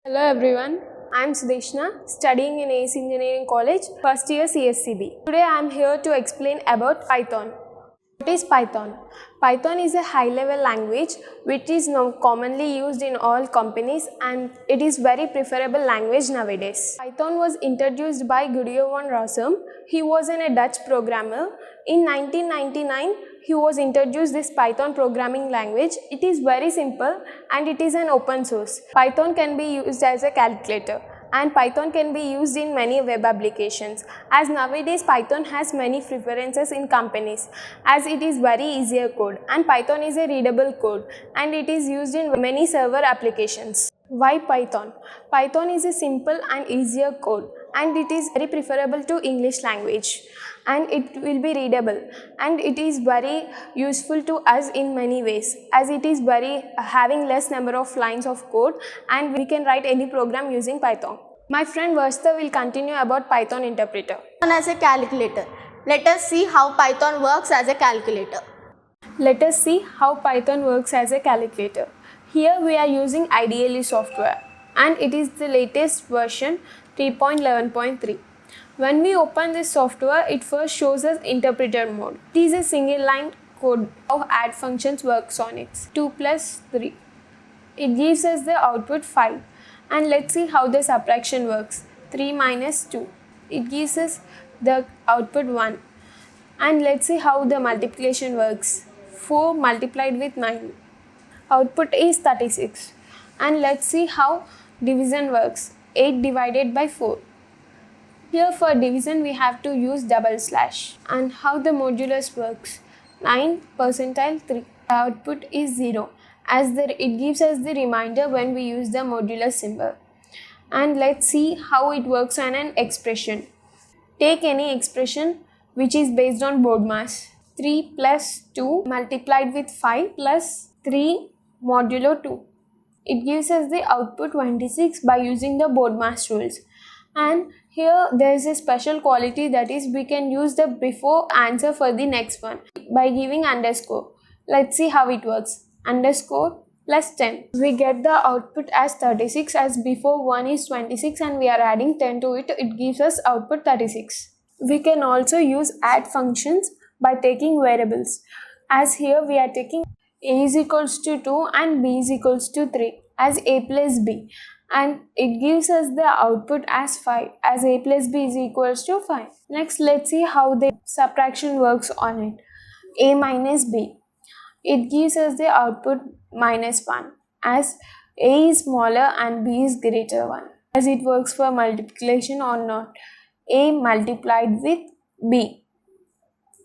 Hello everyone, I am Sudeshna, studying in ACEG Engineering College, first year CSE. Today I am here to explain about Python. What is Python? Python is a high-level language which is now commonly used in all companies and it is very preferable language nowadays. Python was introduced by Guido van Rossum. He was a Dutch programmer. In 1999, he was introduced this Python programming language. It is very simple and it is an open source. Python can be used as a calculator. And Python can be used in many web applications, as nowadays Python has many preferences in companies as it is very easier code and Python is a readable code and it is used in many server applications. Why Python? Python is a simple and easier code and it is very preferable to English language and it will be readable and it is very useful to us in many ways as it is very having less number of lines of code and we can write any program using Python. My friend Hostel will continue about Python interpreter. As a calculator. Let us see how Python works as a calculator. Let us see how Python works as a calculator. Here we are using IDLE software and it is the latest version 3.11.3. When we open this software, it first shows us interpreter mode. It is a single line code. How add functions works on it. 2 plus 3. It gives us the output 5. And let's see how the subtraction works. 3 minus 2. It gives us the output 1. And let's see how the multiplication works. 4 multiplied with 9. Output is 36. And let's see how division works. 8 divided by 4. Here for division we have to use double slash. And how the modulus works. 9 percentile 3. The output is 0 as it gives us the reminder when we use the modulus symbol. And let's see how it works on an expression. Take any expression which is based on board mass. 3 plus 2 multiplied with 5 plus 3 modulo 2. It gives us the output 26 by using the board mass rules. And here there is a special quality, that is we can use the before answer for the next one by giving underscore. Let's see how it works. Underscore plus 10. We get the output as 36 as before 1 is 26 and we are adding 10 to it. It gives us output 36. We can also use add functions by taking variables. As here we are taking a is equals to 2 and b is equals to 3 as a plus b. And it gives us the output as 5 as a plus b is equals to 5. Next let's see how the subtraction works on it. A minus b. It gives us the output minus 1 as a is smaller and b is greater 1. As it works for multiplication or not. A multiplied with b.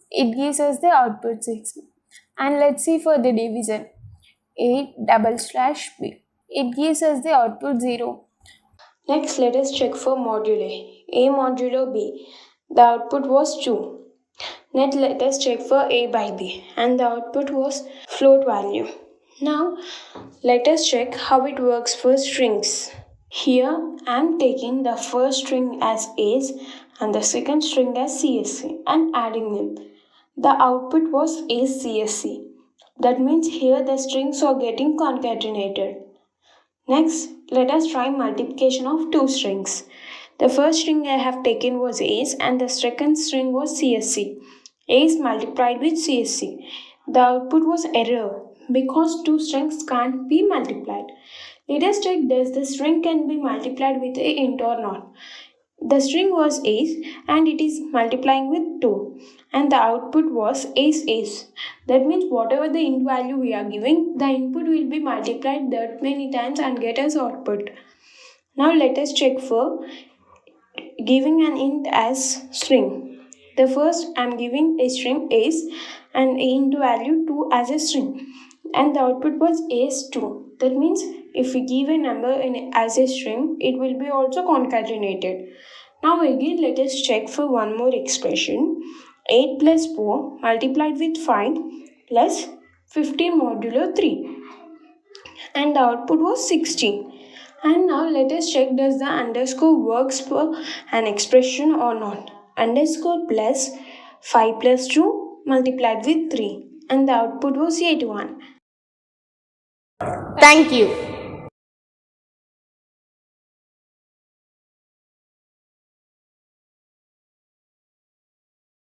It gives us the output 6. And let's see for the division. A double slash b. It gives us the output 0. Next let us check for moduli. A modulo b. The output was 2. Next let us check for a by b and the output was float value. Now let us check how it works for strings. Here I am taking the first string as A's and the second string as CSE and adding them. The output was A's CSE. That means here the strings are getting concatenated. Next let us try multiplication of two strings. The first string I have taken was A's and the second string was CSE. A is multiplied with CSE. The output was error because two strings can't be multiplied. Let us check does the string can be multiplied with a int or not. The string was A's and it is multiplying with 2 and the output was A's. That means whatever the int value we are giving, the input will be multiplied that many times and get us output. Now let us check for giving an int as string. The first I am giving a string A's and a int value 2 as a string and the output was A's 2. That means if we give a number as a string, it will be also concatenated. Now again let us check for one more expression. 8 plus 4 multiplied with 5 plus 15 modulo 3 and the output was 16. And now let us check does the underscore works for an expression or not. Underscore plus 5 plus 2 multiplied with 3 and the output was 81. Thank you.